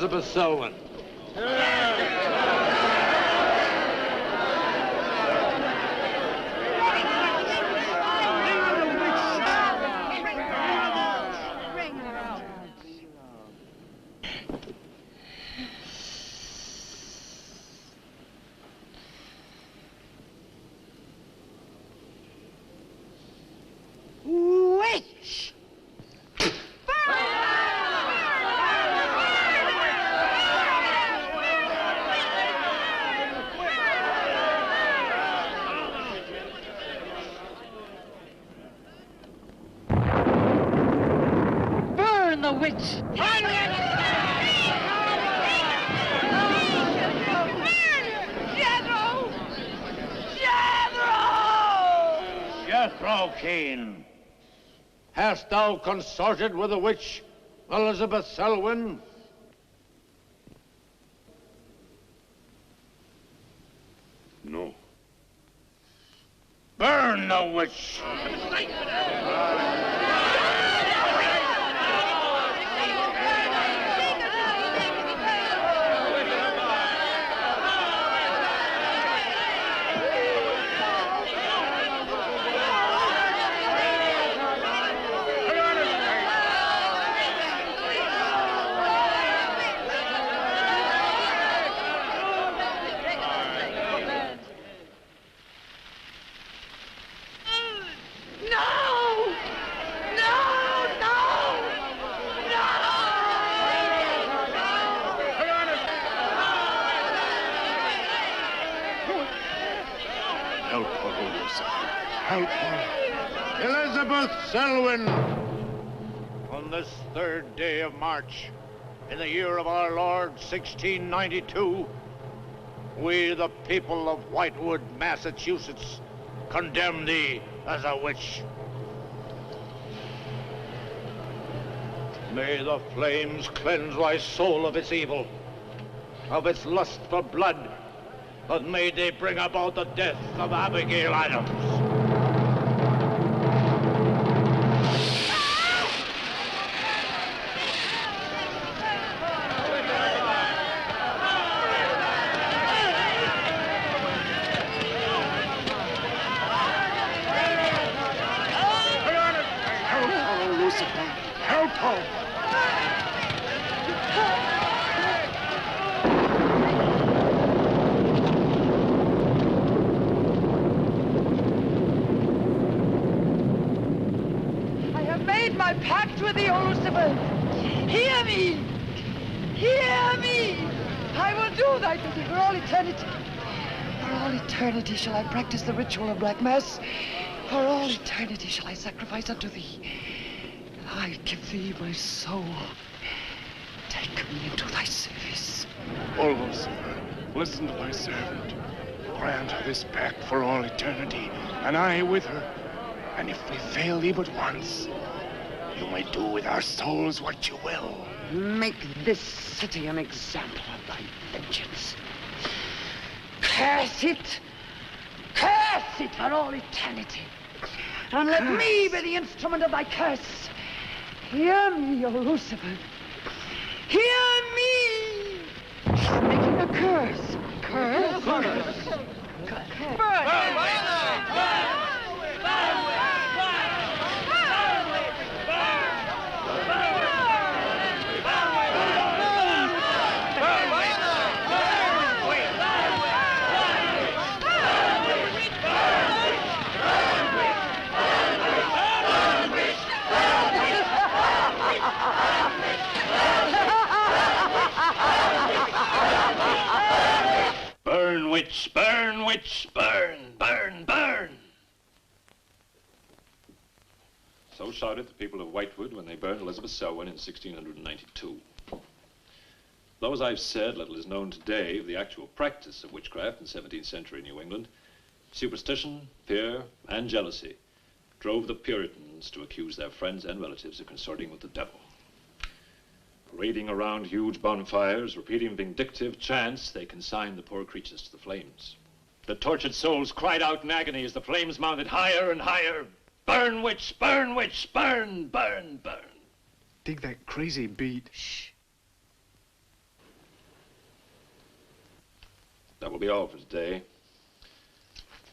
Elizabeth Selwyn. Witch! Burn the witch! Jethro Kane, hast thou consorted with the witch Elizabeth Selwyn? No. Burn the witch! Help her, Lucifer. Help her. Elizabeth Selwyn, on this 3rd day of March, in the year of our Lord, 1692, we, the people of Whitewood, Massachusetts, condemn thee as a witch. May the flames cleanse thy soul of its evil, of its lust for blood, but may they bring about the death of Abigail Adams. Help her, Lucifer. Help her. My pact with thee, O Lucifer. Hear me! Hear me! I will do thy bidding for all eternity. For all eternity shall I practice the ritual of Black Mass. For all eternity shall I sacrifice unto thee. I give thee my soul. Take me into thy service. O Lucifer, listen to thy servant. Grant her this pact for all eternity, and I with her. And if we fail thee but once, you may do with our souls what you will. Make this city an example of thy vengeance. Curse it! Curse it for all eternity! And let me be the instrument of thy curse. Hear me, O Lucifer. Hear me! Making a curse. Curse? Curse. Burn, witch, burn, witch, burn, burn, burn. So shouted the people of Whitewood when they burned Elizabeth Selwyn in 1692. Though, as I've said, little is known today of the actual practice of witchcraft in 17th century New England, superstition, fear, and jealousy drove the Puritans to accuse their friends and relatives of consorting with the devil. Parading around huge bonfires, repeating vindictive chants, they consigned the poor creatures to the flames. The tortured souls cried out in agony as the flames mounted higher and higher. Burn, witch, burn, witch, burn, burn, burn. Dig that crazy beat. Shh. That will be all for today.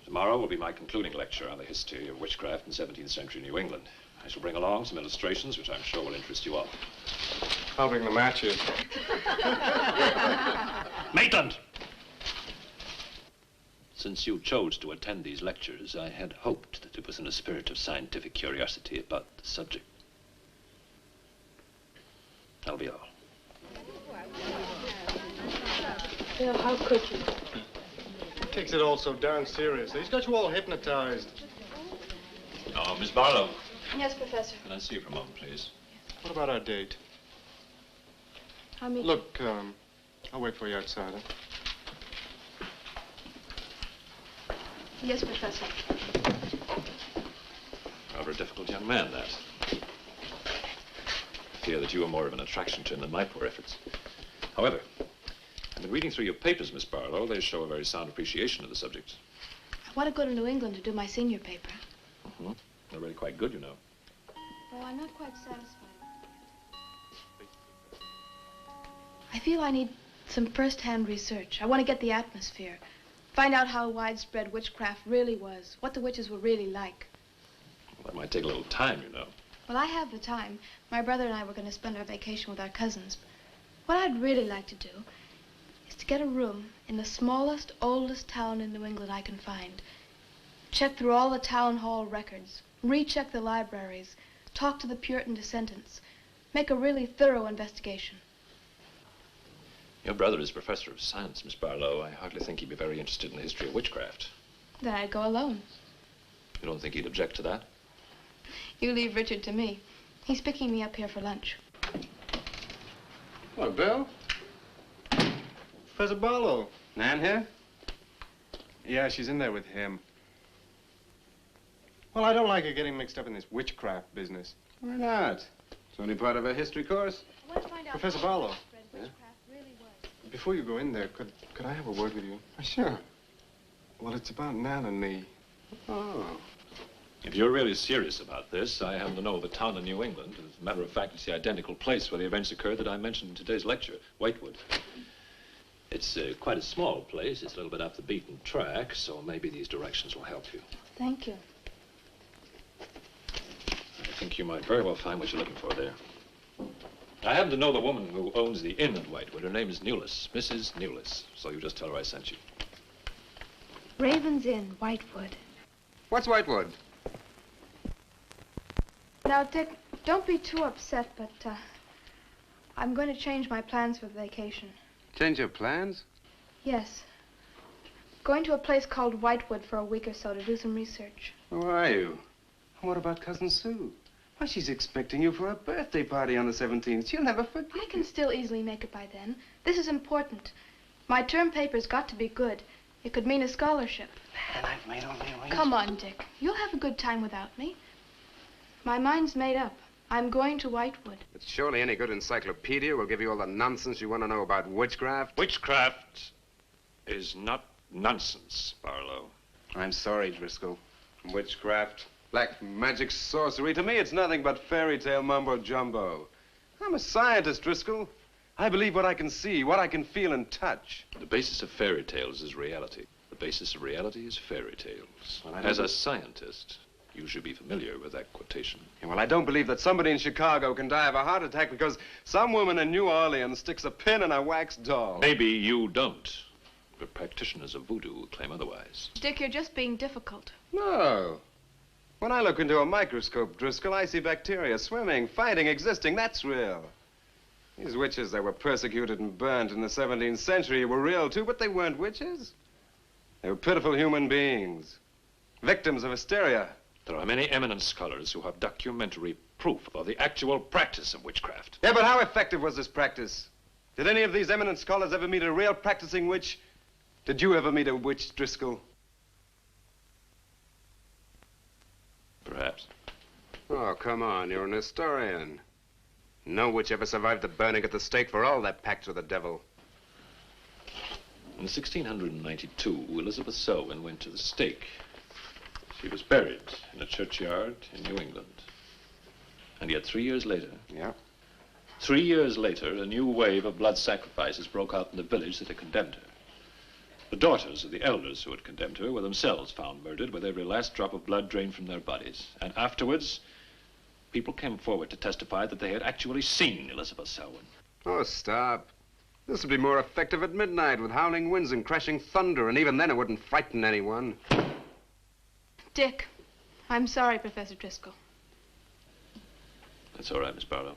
Tomorrow will be my concluding lecture on the history of witchcraft in 17th century New England. I shall bring along some illustrations which I'm sure will interest you all. I'll bring the matches. Maitland! Since you chose to attend these lectures, I had hoped that it was in a spirit of scientific curiosity about the subject. That'll be all. Bill, how could you? He takes it all so darn seriously. He's got you all hypnotized. Oh, Miss Barlow. Yes, Professor. Can I see you for a moment, please? What about our date? I'll meet Look, I'll wait for you outside, huh? you. Yes, Professor. Rather a difficult young man, that. I fear that you are more of an attraction to him than my poor efforts. However, I've been reading through your papers, Miss Barlow. They show a very sound appreciation of the subject. I want to go to New England to do my senior paper. Mm-hmm. They're really quite good, you know. Well, I'm not quite satisfied. I feel I need some first-hand research. I want to get the atmosphere. Find out how widespread witchcraft really was, what the witches were really like. Well, that might take a little time, you know. Well, I have the time. My brother and I were going to spend our vacation with our cousins. What I'd really like to do is to get a room in the smallest, oldest town in New England I can find. Check through all the town hall records, recheck the libraries, talk to the Puritan descendants, make a really thorough investigation. Your brother is professor of science, Miss Barlow. I hardly think he'd be very interested in the history of witchcraft. Then I'd go alone. You don't think he'd object to that? You leave Richard to me. He's picking me up here for lunch. Hello, Bill. Professor Barlow. Nan here? Yeah, she's in there with him. Well, I don't like her getting mixed up in this witchcraft business. Why not? It's only part of a history course. I want to find out Professor how Barlow. widespread witchcraft really was. Before you go in there, could I have a word with you? Sure. Well, it's about Nan and me. Oh. If you're really serious about this, I happen to know of a town in New England. As a matter of fact, it's the identical place where the events occurred that I mentioned in today's lecture, Whitewood. It's quite a small place. It's a little bit off the beaten track, so maybe these directions will help you. Thank you. I think you might very well find what you're looking for there. I happen to know the woman who owns the inn at Whitewood. Her name is Newless, Mrs. Newless. So you just tell her I sent you. Raven's Inn, Whitewood. What's Whitewood? Now, Dick, don't be too upset, but I'm going to change my plans for the vacation. Change your plans? Yes. Going to a place called Whitewood for a week or so to do some research. Who are you? And what about Cousin Sue? Why, she's expecting you for a birthday party on the 17th. She'll never forget. I can still easily make it by then. This is important. My term paper's got to be good. It could mean a scholarship. And I've made all the arrangements. Come on, Dick. You'll have a good time without me. My mind's made up. I'm going to Whitewood. But surely any good encyclopedia will give you all the nonsense you want to know about witchcraft. Witchcraft is not nonsense, Barlow. I'm sorry, Driscoll. Witchcraft, black magic, sorcery. To me, it's nothing but fairy tale mumbo-jumbo. I'm a scientist, Driscoll. I believe what I can see, what I can feel and touch. The basis of fairy tales is reality. The basis of reality is fairy tales. Well, I don't As a scientist, you should be familiar with that quotation. Yeah, well, I don't believe that somebody in Chicago can die of a heart attack because some woman in New Orleans sticks a pin in a wax doll. Maybe you don't, but practitioners of voodoo claim otherwise. Dick, you're just being difficult. No. When I look into a microscope, Driscoll, I see bacteria swimming, fighting, existing. That's real. These witches that were persecuted and burned in the 17th century were real, too, but they weren't witches. They were pitiful human beings, victims of hysteria. There are many eminent scholars who have documentary proof of the actual practice of witchcraft. Yeah, but how effective was this practice? Did any of these eminent scholars ever meet a real practicing witch? Did you ever meet a witch, Driscoll? Perhaps. Oh, come on, you're an historian. No witch ever survived the burning at the stake for all their pacts with the devil. In 1692, Elizabeth Selwyn went to the stake. She was buried in a churchyard in New England. And yet 3 years later... Yeah? 3 years later, a new wave of blood sacrifices broke out in the village that had condemned her. The daughters of the elders who had condemned her were themselves found murdered with every last drop of blood drained from their bodies. And afterwards, people came forward to testify that they had actually seen Elizabeth Selwyn. Oh, stop. This would be more effective at midnight with howling winds and crashing thunder, and even then it wouldn't frighten anyone. Dick, I'm sorry, Professor Driscoll. That's all right, Miss Barlow.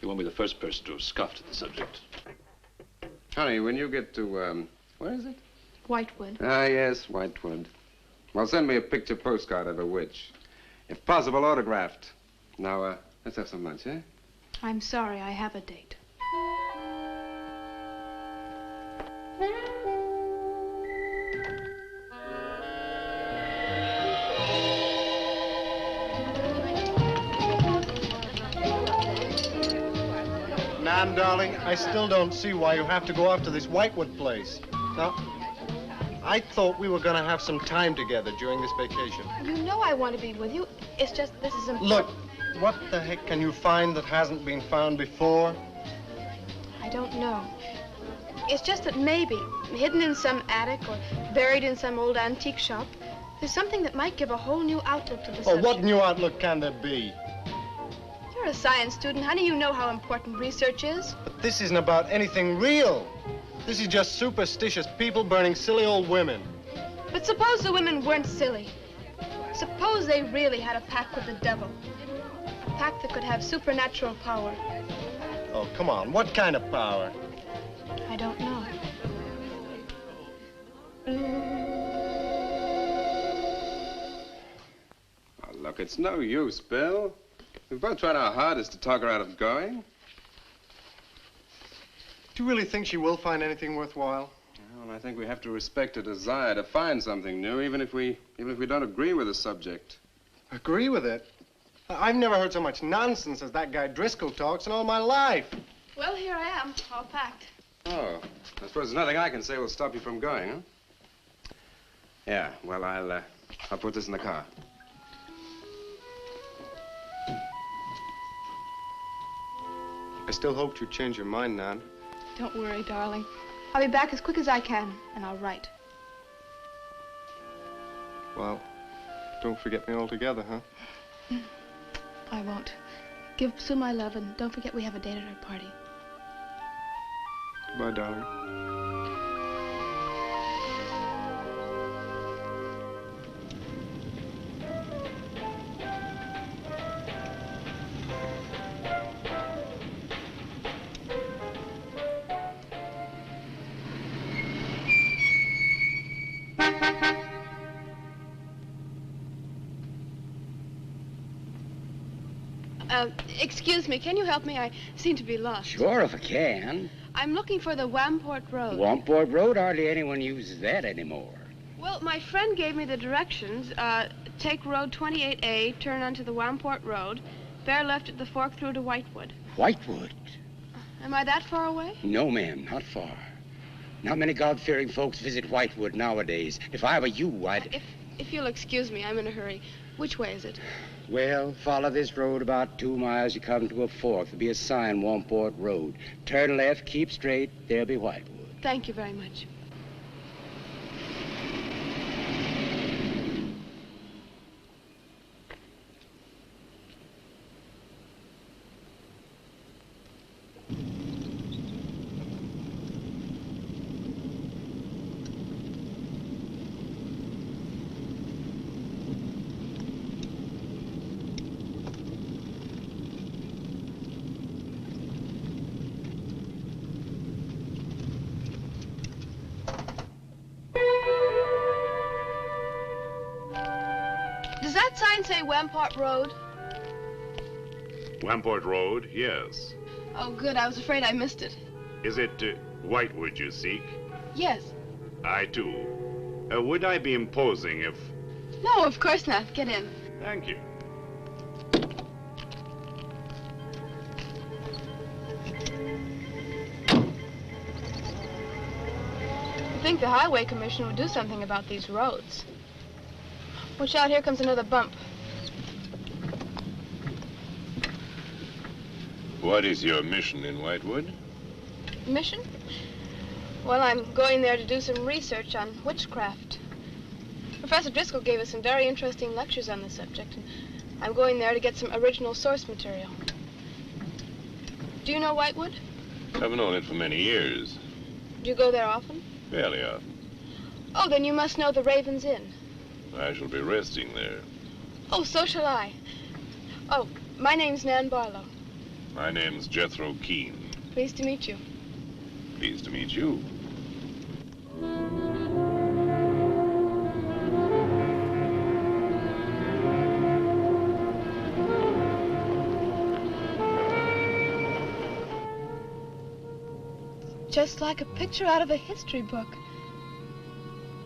You won't be the first person to have scoffed at the subject. Honey, when you get to, where is it? Whitewood. Ah, yes, Whitewood. Well, send me a picture postcard of the witch. If possible, autographed. Now, let's have some lunch, eh? I'm sorry, I have a date. Nan, darling, I still don't see why you have to go off to this Whitewood place. Now, I thought we were going to have some time together during this vacation. You know I want to be with you. It's just this is important. Look, what the heck can you find that hasn't been found before? I don't know. It's just that maybe, hidden in some attic or buried in some old antique shop, there's something that might give a whole new outlook to the subject. Oh, what new outlook can there be? You're a science student, honey. You know how important research is. But this isn't about anything real. This is just superstitious people burning silly old women. But suppose the women weren't silly. Suppose they really had a pact with the devil. A pact that could have supernatural power. Oh, come on. What kind of power? I don't know. Oh, look, it's no use, Bill. We've both tried our hardest to talk her out of going. Do you really think she will find anything worthwhile? Well, I think we have to respect her desire to find something new, even if we don't agree with the subject. Agree with it? I've never heard so much nonsense as that guy Driscoll talks in all my life. Well, here I am, all packed. Oh, I suppose there's nothing I can say will stop you from going, huh? Yeah, well, I'll put this in the car. I still hoped you'd change your mind, Nan. Don't worry, darling. I'll be back as quick as I can, and I'll write. Well, don't forget me altogether, huh? I won't. Give Sue my love, and don't forget we have a date at her party. Goodbye, darling. Excuse me, can you help me? I seem to be lost. Sure, if I can. I'm looking for the Wamport Road. Wamport Road? Hardly anyone uses that anymore. Well, my friend gave me the directions. Take Road 28A, turn onto the Wamport Road, bear left at the fork through to Whitewood. Whitewood? Am I that far away? No, ma'am, not far. Not many God-fearing folks visit Whitewood nowadays. If I were you, I'd... If you'll excuse me, I'm in a hurry. Which way is it? Well, follow this road about 2 miles. You come to a fork. There'll be a sign, Wamport Road. Turn left, keep straight. There'll be Whitewood. Thank you very much. Does that sign say Wamport Road? Wamport Road, yes. Oh, good. I was afraid I missed it. Is it Whitewood you seek? Yes. I, too. Would I be imposing if... No, of course not. Get in. Thank you. I think the Highway Commission would do something about these roads. Watch out, here comes another bump. What is your mission in Whitewood? Mission? Well, I'm going there to do some research on witchcraft. Professor Driscoll gave us some very interesting lectures on the subject, and I'm going there to get some original source material. Do you know Whitewood? I've known it for many years. Do you go there often? Fairly often. Oh, then you must know the Raven's Inn. I shall be resting there. Oh, so shall I. Oh, my name's Nan Barlow. My name's Jethro Keene. Pleased to meet you. Pleased to meet you. Just like a picture out of a history book.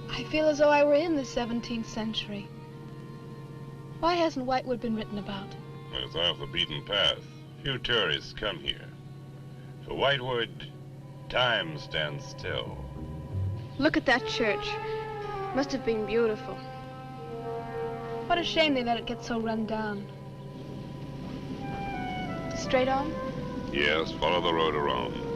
I feel as though I were in the 17th century. Why hasn't Whitewood been written about? It's off the beaten path. Few tourists come here. For Whitewood, time stands still. Look at that church. Must have been beautiful. What a shame they let it get so run down. Straight on? Yes, follow the road around.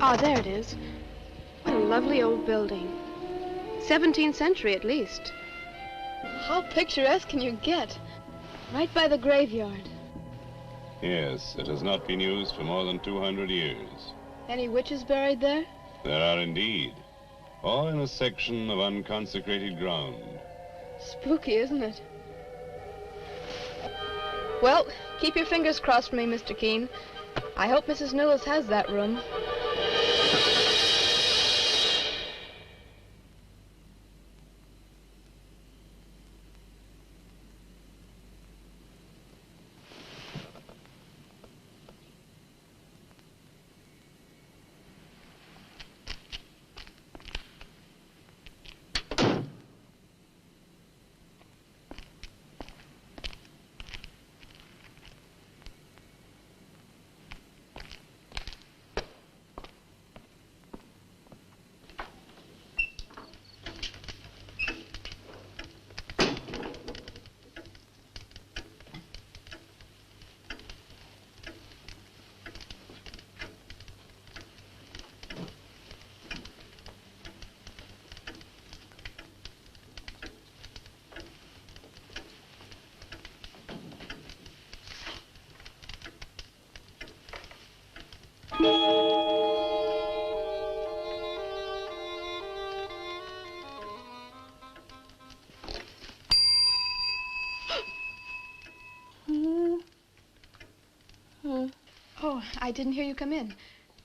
Ah, there it is. What a lovely old building. 17th century at least. How picturesque can you get? Right by the graveyard. Yes, it has not been used for more than 200 years. Any witches buried there? There are indeed. All in a section of unconsecrated ground. Spooky, isn't it? Well, keep your fingers crossed for me, Mr. Keene. I hope Mrs. Newlis has that room. Oh, I didn't hear you come in.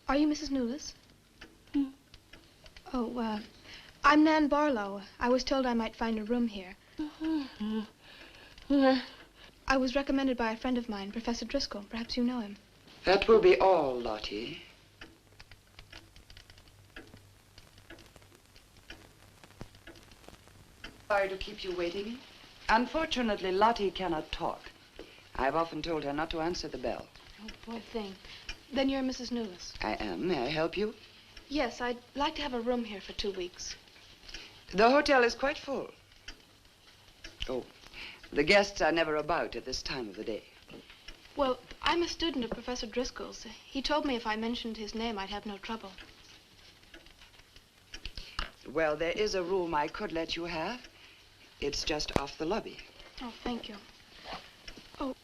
Are you Mrs. Newlis? Oh, I'm Nan Barlow. I was told I might find a room here. I was recommended by a friend of mine, Professor Driscoll. Perhaps you know him. That will be all, Lottie. Sorry to keep you waiting. Unfortunately, Lottie cannot talk. I've often told her not to answer the bell. Oh, poor thing. Then you're Mrs. Newlis. I am. May I help you? Yes, I'd like to have a room here for 2 weeks. The hotel is quite full. Oh, the guests are never about at this time of the day. Well, I'm a student of Professor Driscoll's. He told me if I mentioned his name, I'd have no trouble. Well, there is a room I could let you have. It's just off the lobby. Oh, thank you. Oh,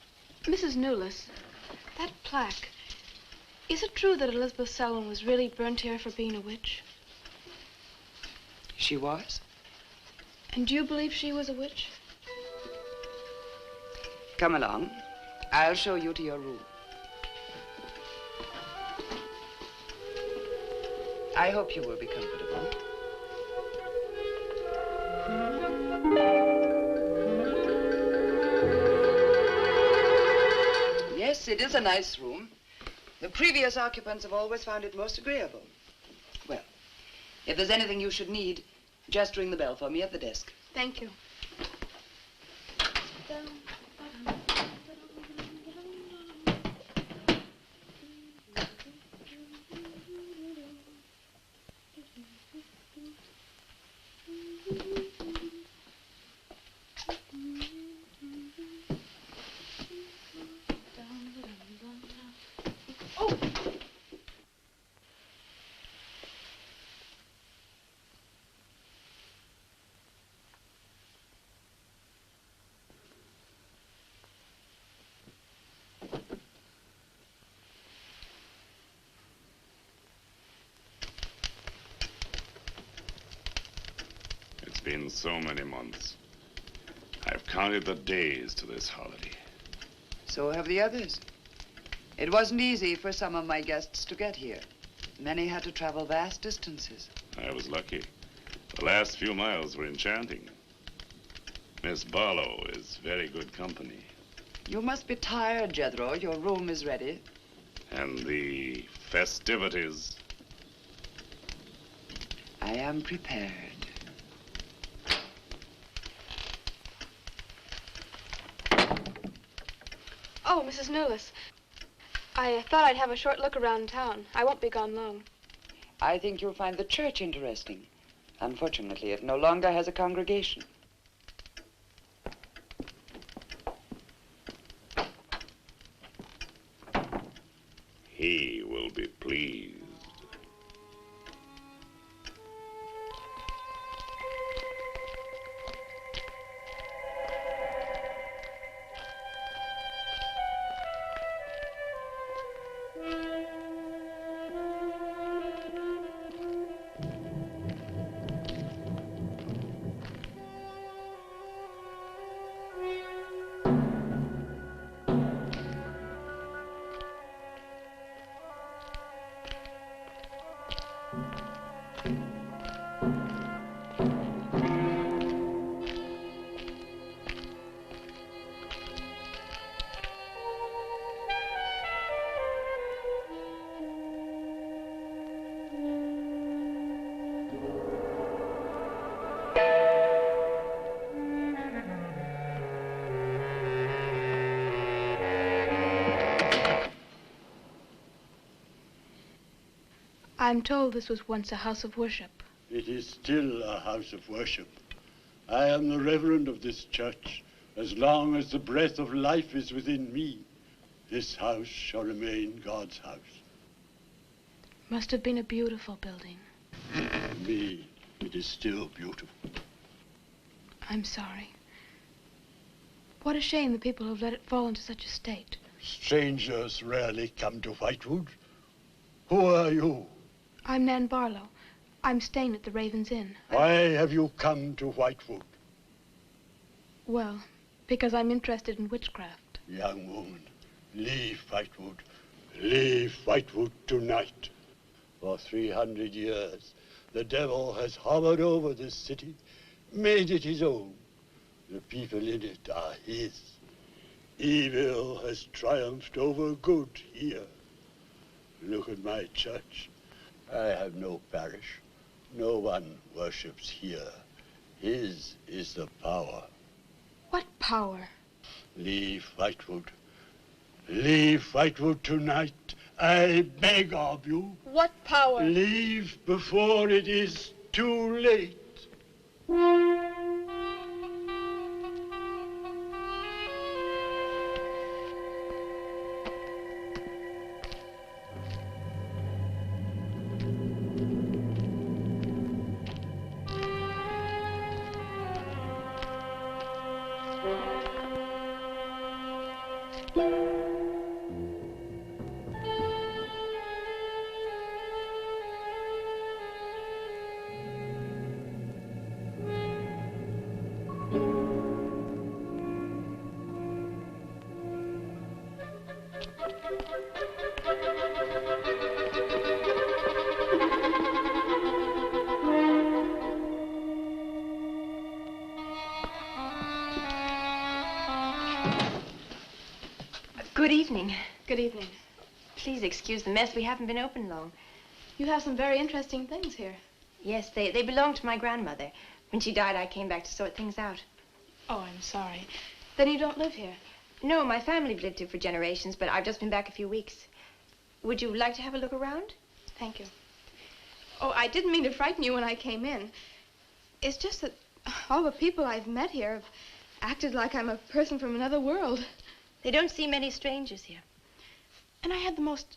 Mrs. Newlis, that plaque. Is it true that Elizabeth Selwyn was really burnt here for being a witch? She was? And do you believe she was a witch? Come along. I'll show you to your room. I hope you will be comfortable. Yes, it is a nice room. The previous occupants have always found it most agreeable. Well, if there's anything you should need, just ring the bell for me at the desk. Thank you. been so many months. I've counted the days to this holiday. So have the others. It wasn't easy for some of my guests to get here. Many had to travel vast distances. I was lucky. The last few miles were enchanting. Miss Barlow is very good company. You must be tired, Jethro. Your room is ready. And the festivities. I am prepared. Oh, Mrs. Newless. I thought I'd have a short look around town. I won't be gone long. I think you'll find the church interesting. Unfortunately, it no longer has a congregation. He will be pleased. I'm told this was once a house of worship. It is still a house of worship. I am the reverend of this church. As long as the breath of life is within me, this house shall remain God's house. Must have been a beautiful building. To me, it is still beautiful. I'm sorry. What a shame the people have let it fall into such a state. Strangers rarely come to Whitewood. Who are you? I'm Nan Barlow. I'm staying at the Raven's Inn. Why have you come to Whitewood? Well, because I'm interested in witchcraft. Young woman, leave Whitewood. Leave Whitewood tonight. For 300 years, the devil has hovered over this city, made it his own. The people in it are his. Evil has triumphed over good here. Look at my church. I have no parish. No one worships here. His is the power. What power? Leave Whitewood. Leave Whitewood tonight. I beg of you. What power? Leave before it is too late. Good evening. Good evening. Please excuse the mess. We haven't been open long. You have some very interesting things here. Yes, they belonged to my grandmother. When she died, I came back to sort things out. Oh, I'm sorry. Then you don't live here? No, my family lived here for generations, but I've just been back a few weeks. Would you like to have a look around? Thank you. Oh, I didn't mean to frighten you when I came in. It's just that all the people I've met here have acted like I'm a person from another world. They don't see many strangers here. And I had the most,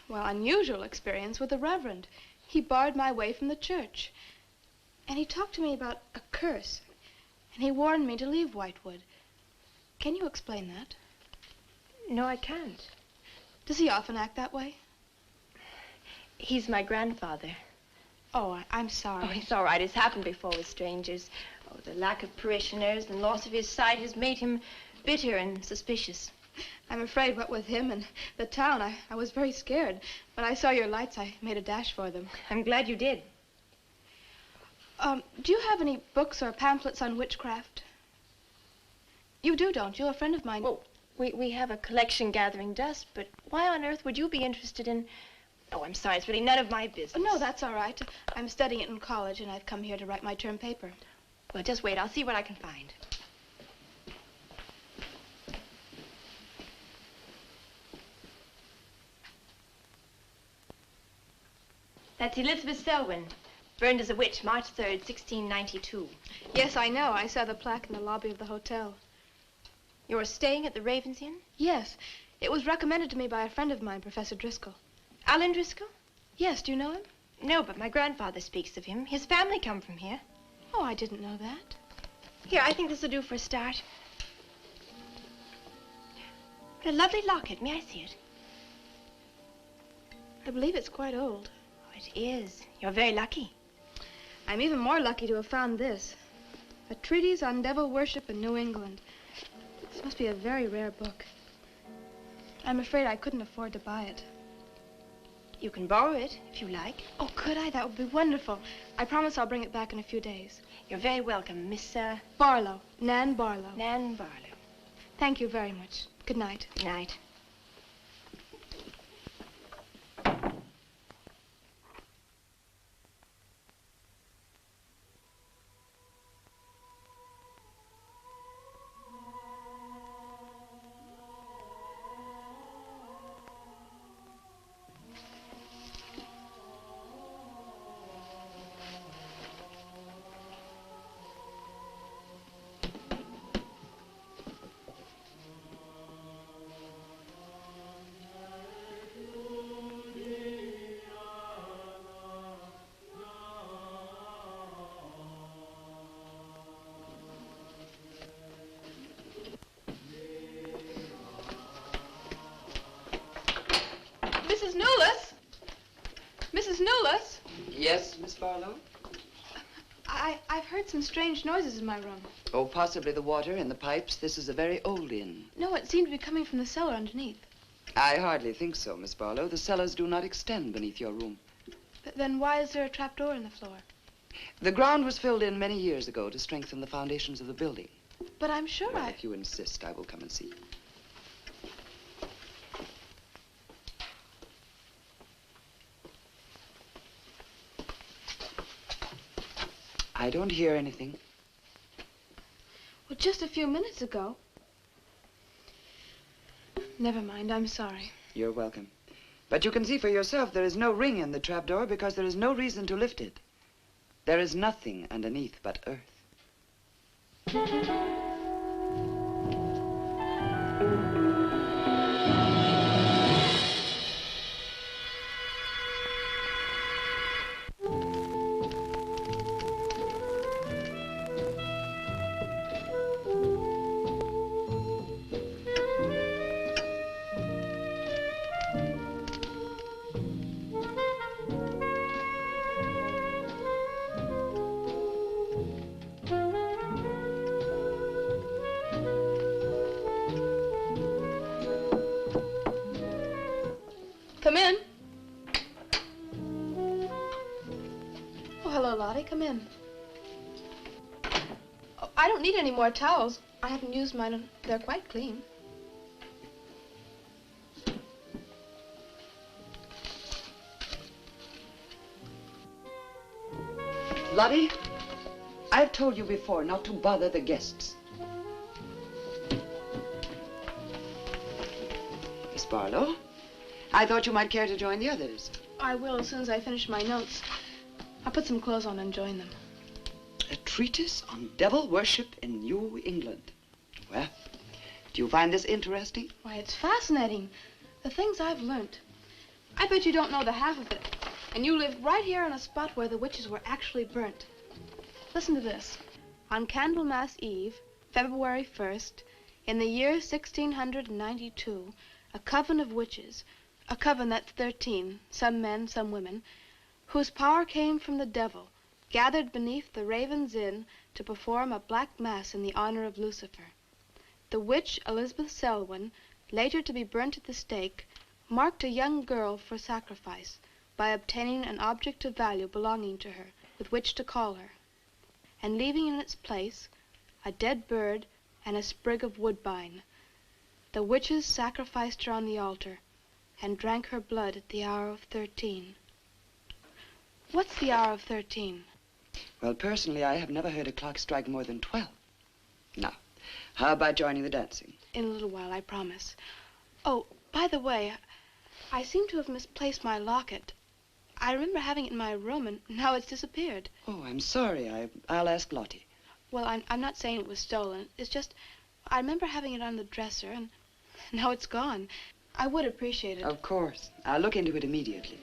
well, unusual experience with the Reverend. He barred my way from the church. And he talked to me about a curse. And he warned me to leave Whitewood. Can you explain that? No, I can't. Does he often act that way? He's my grandfather. Oh, I'm sorry. Oh, it's all right. It's happened before with strangers. Oh, the lack of parishioners and loss of his sight has made him bitter and suspicious. I'm afraid what with him and the town, I was very scared. When I saw your lights, I made a dash for them. I'm glad you did. Do you have any books or pamphlets on witchcraft? You do, don't you? A friend of mine... Well, we have a collection gathering dust, but why on earth would you be interested in... Oh, I'm sorry. It's really none of my business. No, that's all right. I'm studying it in college, and I've come here to write my term paper. Well, just wait. I'll see what I can find. That's Elizabeth Selwyn, burned as a witch, March 3rd, 1692. Yes, I know. I saw the plaque in the lobby of the hotel. You're staying at the Ravens Inn? Yes. It was recommended to me by a friend of mine, Professor Driscoll. Alan Driscoll? Yes, do you know him? No, but my grandfather speaks of him. His family come from here. Oh, I didn't know that. Here, I think this will do for a start. What a lovely locket. May I see it? I believe it's quite old. Oh, it is. You're very lucky. I'm even more lucky to have found this. A treatise on devil worship in New England. This must be a very rare book. I'm afraid I couldn't afford to buy it. You can borrow it, if you like. Oh, could I? That would be wonderful. I promise I'll bring it back in a few days. You're very welcome, Miss, Barlow. Nan Barlow. Nan Barlow. Thank you very much. Good night. Good night. Mrs. Newless? Mrs. Newless? Yes, Miss Barlow? I've heard some strange noises in my room. Oh, possibly the water in the pipes. This is a very old inn. No, it seemed to be coming from the cellar underneath. I hardly think so, Miss Barlow. The cellars do not extend beneath your room. But then why is there a trapdoor in the floor? The ground was filled in many years ago to strengthen the foundations of the building. But I'm sure Well, if you insist, I will come and see. I don't hear anything. Well, just a few minutes ago. Never mind, I'm sorry. You're welcome. But you can see for yourself there is no ring in the trapdoor because there is no reason to lift it. There is nothing underneath but earth. Come in. Oh, hello, Lottie. Come in. Oh, I don't need any more towels. I haven't used mine, and they're quite clean. Lottie, I've told you before not to bother the guests. Miss Barlow, I thought you might care to join the others. I will as soon as I finish my notes. I'll put some clothes on and join them. A treatise on devil worship in New England. Well, do you find this interesting? Why, it's fascinating. The things I've learned. I bet you don't know the half of it. And you lived right here on a spot where the witches were actually burnt. Listen to this. On Candlemas Eve, February 1st, in the year 1692, a coven of witches, a coven that's 13, some men, some women, whose power came from the devil, gathered beneath the Raven's Inn to perform a black mass in the honor of Lucifer. The witch Elizabeth Selwyn, later to be burnt at the stake, marked a young girl for sacrifice by obtaining an object of value belonging to her with which to call her, and leaving in its place a dead bird and a sprig of woodbine. The witches sacrificed her on the altar and drank her blood at the hour of 13. What's the hour of 13? Well, personally, I have never heard a clock strike more than 12. Now, how about joining the dancing? In a little while, I promise. Oh, by the way, I seem to have misplaced my locket. I remember having it in my room, and now it's disappeared. Oh, I'm sorry. I'll ask Lottie. Well, I'm not saying it was stolen. It's just, I remember having it on the dresser, and now it's gone. I would appreciate it. Of course. I'll look into it immediately.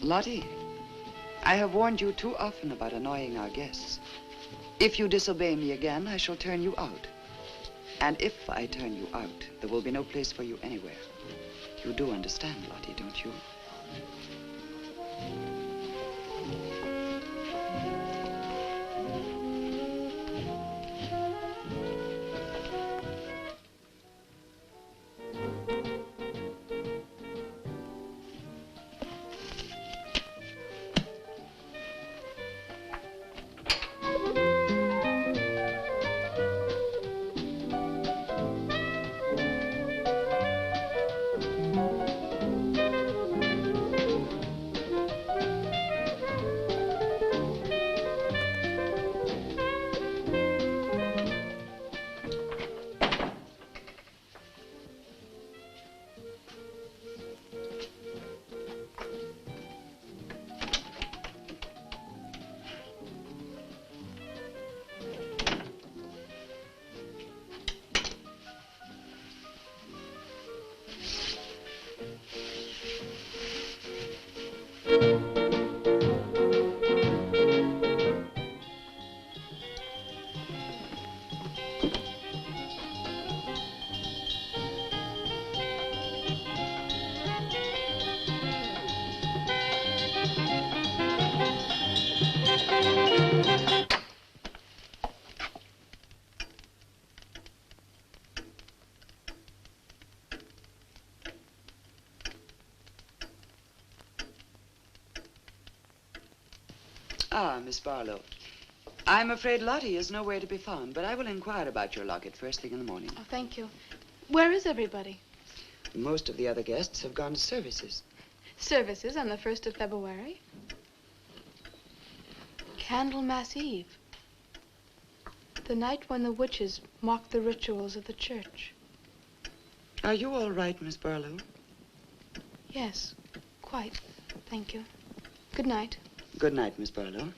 Lottie, I have warned you too often about annoying our guests. If you disobey me again, I shall turn you out. And if I turn you out, there will be no place for you anywhere. You do understand, Lottie, don't you? Ah, Miss Barlow. I'm afraid Lottie is nowhere to be found, but I will inquire about your locket first thing in the morning. Oh, thank you. Where is everybody? Most of the other guests have gone to services. Services on the 1st of February? Candlemas Eve. The night when the witches mocked the rituals of the church. Are you all right, Miss Barlow? Yes, quite. Thank you. Good night. Good night, Miss Barlow.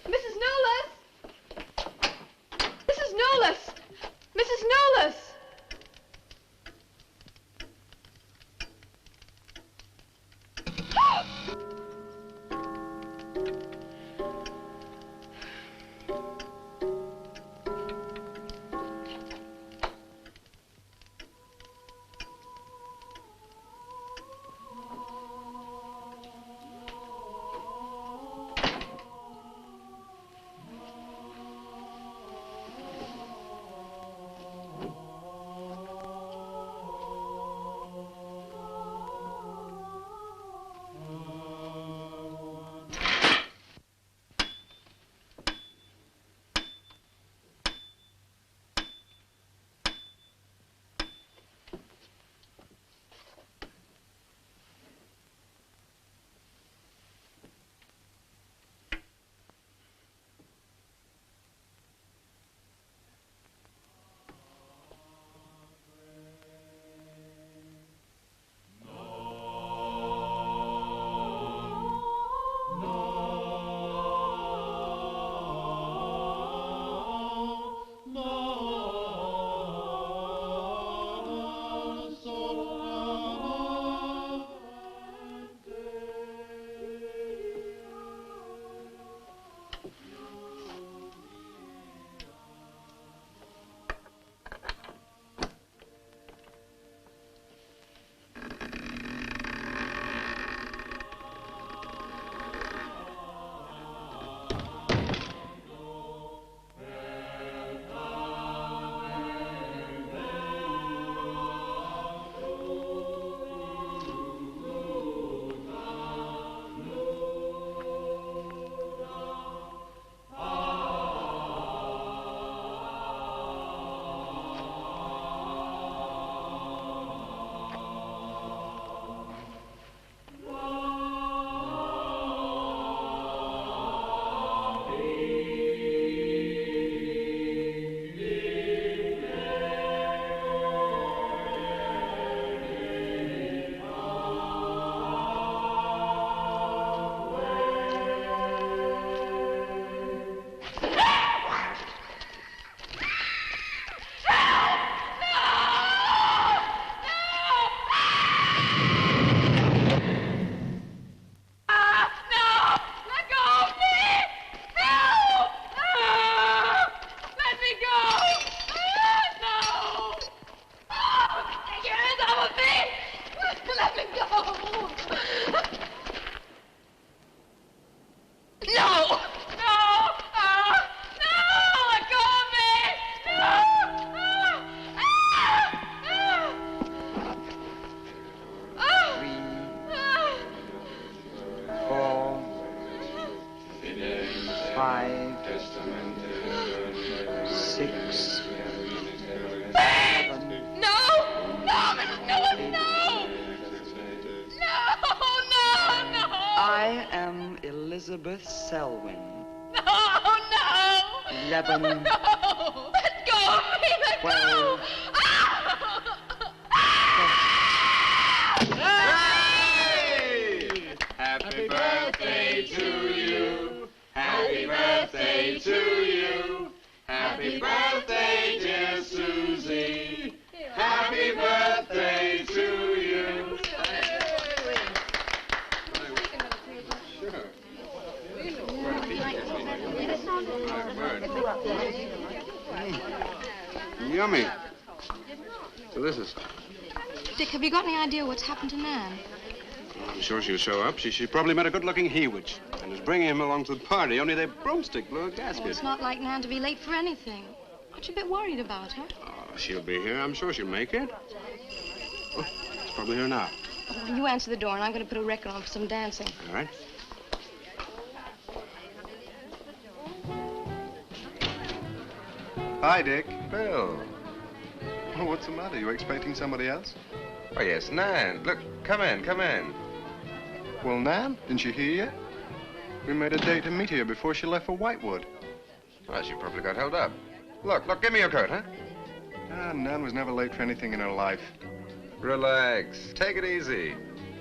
Mrs. Knowles! Mrs. Knowles! Mrs. Knowles! 5, 6, 7. No! No, Mrs. Newell, no! No, no, no! I am Elizabeth Selwyn. No, no! 11. No! Let go of me! Let 12. go! Happy birthday to you. Happy birthday to you. Happy birthday, dear Susie. Happy birthday to you. Yummy. Delicious. Dick, have you got any idea what's happened to Nan? I'm sure she'll show up. She probably met a good-looking Hewitt and is bringing him along to the party, only their broomstick blew a gasket. Oh, it's not like Nan to be late for anything. Aren't you a bit worried about her? Oh, she'll be here. I'm sure she'll make it. Oh, it's probably here now. Oh, you answer the door, and I'm going to put a record on for some dancing. All right. Hi, Dick. Bill. Oh, what's the matter? You expecting somebody else? Oh, yes, Nan. Look, come in, come in. Well, Nan, didn't you hear yet? We made a date to meet here before she left for Whitewood. Well, she probably got held up. Look, give me your coat, huh? Ah, Nan was never late for anything in her life. Relax. Take it easy.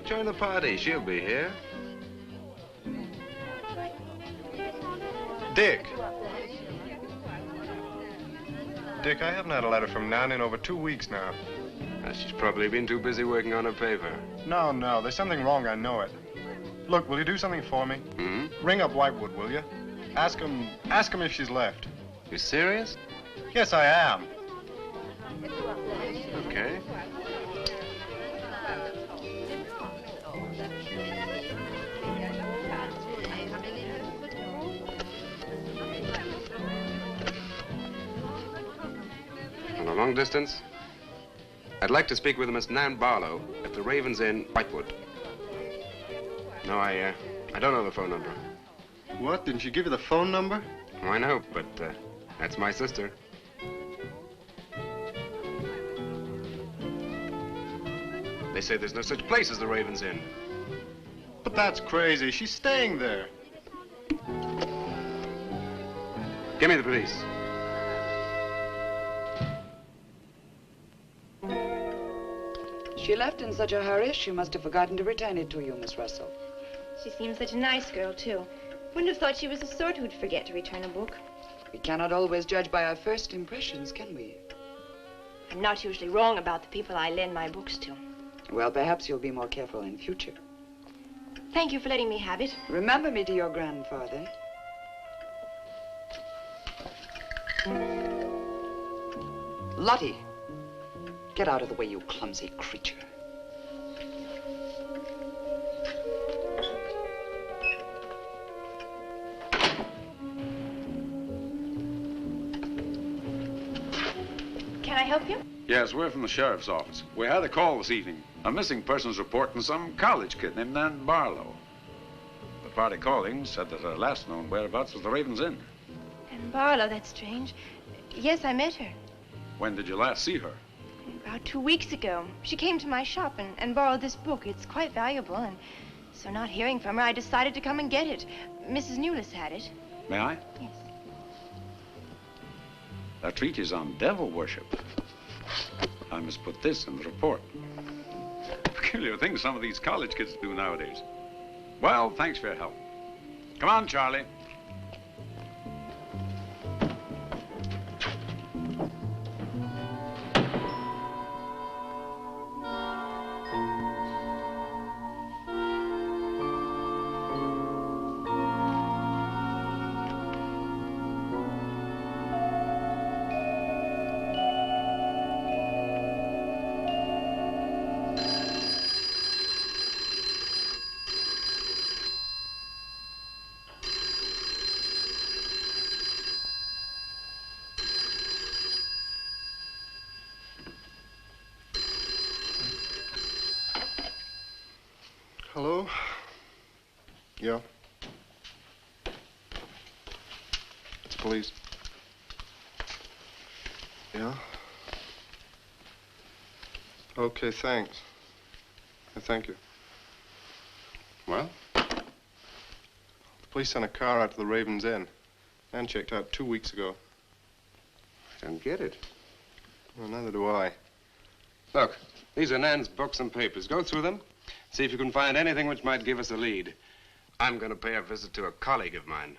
Join the party. She'll be here. Dick. Dick, I haven't had a letter from Nan in over 2 weeks now. She's probably been too busy working on her paper. No, there's something wrong, I know it. Look, will you do something for me? Hmm? Ring up Whitewood, will you? Ask him if she's left. You serious? Yes, I am. Okay. On a long distance, I'd like to speak with Miss Nan Barlow at the Raven's Inn, Whitewood. No, I don't know the phone number. What? Didn't she give you the phone number? Oh, I know, but that's my sister. They say there's no such place as the Raven's Inn. But that's crazy. She's staying there. Give me the police. She left in such a hurry, she must have forgotten to return it to you, Miss Russell. She seems such a nice girl, too. Wouldn't have thought she was the sort who'd forget to return a book. We cannot always judge by our first impressions, can we? I'm not usually wrong about the people I lend my books to. Well, perhaps you'll be more careful in future. Thank you for letting me have it. Remember me to your grandfather. Lottie, get out of the way, you clumsy creature. Can I help you? Yes, we're from the sheriff's office. We had a call this evening. A missing persons report from some college kid named Nan Barlow. The party calling said that her last known whereabouts was the Raven's Inn. And Barlow, that's strange. Yes, I met her. When did you last see her? About 2 weeks ago. She came to my shop and borrowed this book. It's quite valuable, and so not hearing from her, I decided to come and get it. Mrs. Newless had it. May I? Yes. That treatise on devil worship. I must put this in the report. Peculiar things some of these college kids do nowadays. Well, thanks for your help. Come on, Charlie. Hello? Yeah. police. Yeah? Okay, thanks. Thank you. Well? The police sent a car out to the Raven's Inn. Man checked out 2 weeks ago. I don't get it. Well, neither do I. Look, these are Nan's books and papers. Go through them. See if you can find anything which might give us a lead. I'm going to pay a visit to a colleague of mine.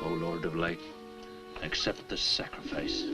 O Lord of Light, accept this sacrifice.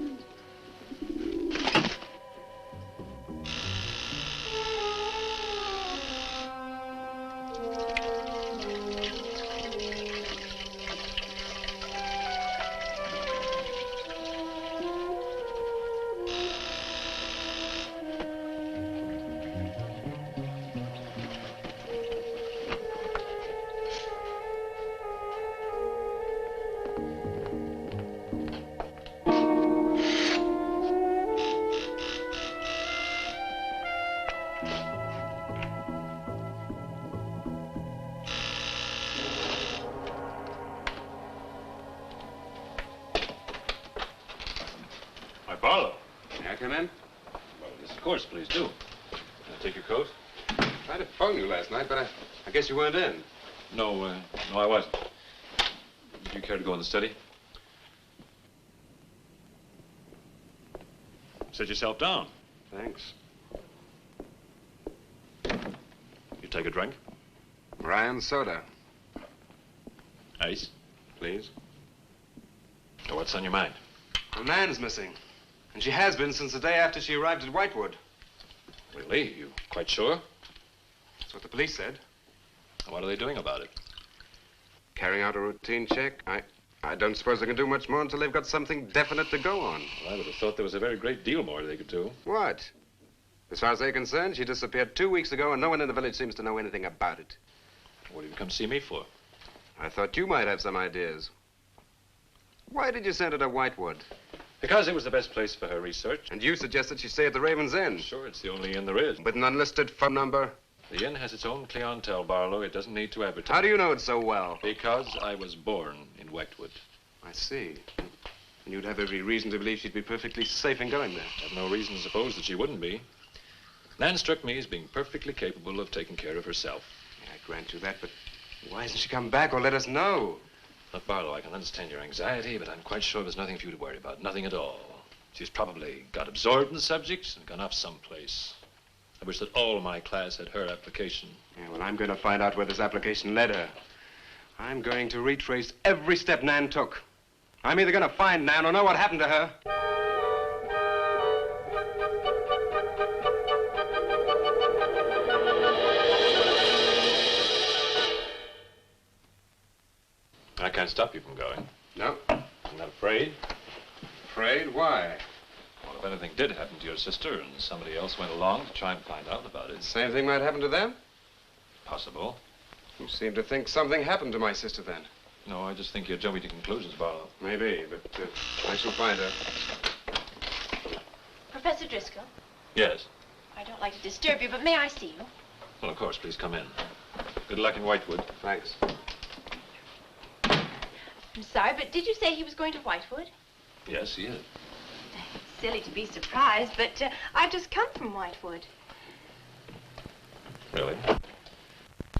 Barlow. May I come in? Well, yes, of course, please do. Can I take your coat? I tried to phone you last night, but I guess you weren't in. No, no, I wasn't. Do you care to go in the study? Sit yourself down. Thanks. You take a drink? Ryan soda. Ice? Please. So what's on your mind? Well, Nan's missing. And she has been since the day after she arrived at Whitewood. Really? You quite sure? That's what the police said. What are they doing about it? Carrying out a routine check. I don't suppose they can do much more until they've got something definite to go on. Well, I would have thought there was a very great deal more they could do. What? As far as they're concerned, she disappeared 2 weeks ago and no one in the village seems to know anything about it. What have you come see me for? I thought you might have some ideas. Why did you send her to Whitewood? Because it was the best place for her research. And you suggested she stay at the Raven's Inn. Sure, it's the only inn there is. With an unlisted phone number? The inn has its own clientele, Barlow. It doesn't need to advertise. How do you know it so well? Because I was born in Whitewood. I see. And you'd have every reason to believe she'd be perfectly safe in going there. I have no reason to suppose that she wouldn't be. Nan struck me as being perfectly capable of taking care of herself. Yeah, I grant you that, but why hasn't she come back or let us know? Look, Barlow, I can understand your anxiety, but I'm quite sure there's nothing for you to worry about. Nothing at all. She's probably got absorbed in the subject and gone off someplace. I wish that all my class had her application. Yeah, well, I'm going to find out where this application led her. I'm going to retrace every step Nan took. I'm either going to find Nan or know what happened to her. I can't stop you from going. No. I'm not afraid. Afraid? Why? Well, if anything did happen to your sister and somebody else went along to try and find out about it. Same thing might happen to them? Possible. You seem to think something happened to my sister then. No, I just think you're jumping to conclusions, Barlow. Maybe, but I shall find her. Professor Driscoll, Yes. I don't like to disturb you, but may I see you? Well, of course, please come in. Good luck in Whitewood. Thanks. I'm sorry, but did you say he was going to Whitewood? Yes, he is. It's silly to be surprised, but I've just come from Whitewood. Really?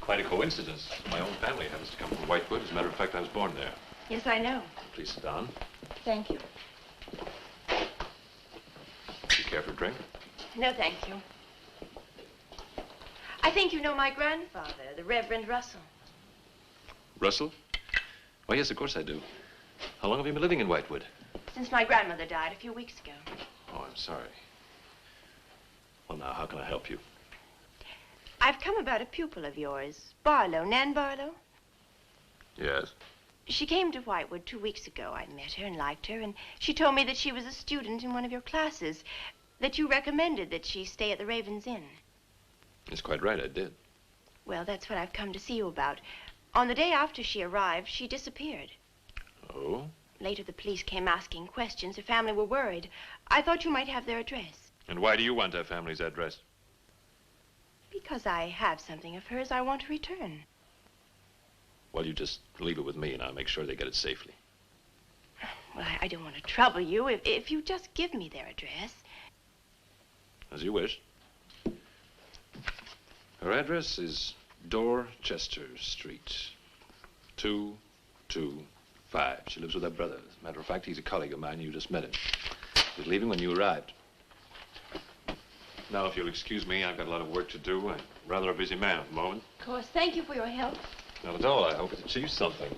Quite a coincidence. My own family happens to come from Whitewood. As a matter of fact, I was born there. Yes, I know. Please sit down. Thank you. Do you care for a drink? No, thank you. I think you know my grandfather, the Reverend Russell. Russell? Why, yes, of course I do. How long have you been living in Whitewood? Since my grandmother died a few weeks ago. Oh, I'm sorry. Well, now, how can I help you? I've come about a pupil of yours, Barlow, Nan Barlow. Yes? She came to Whitewood 2 weeks ago. I met her and liked her, and she told me that she was a student in one of your classes, that you recommended that she stay at the Raven's Inn. It's quite right, I did. Well, that's what I've come to see you about. On the day after she arrived, she disappeared. Oh? Later, the police came asking questions. Her family were worried. I thought you might have their address. And why do you want her family's address? Because I have something of hers I want to return. Well, you just leave it with me, and I'll make sure they get it safely. Well, I don't want to trouble you. If you just give me their address. As you wish. Her address is Dorchester Street, 225. She lives with her brother. As a matter of fact, he's a colleague of mine. You just met him. He was leaving when you arrived. Now, if you'll excuse me, I've got a lot of work to do. I'm rather a busy man at the moment. Of course. Thank you for your help. Not at all. I hope it achieves something.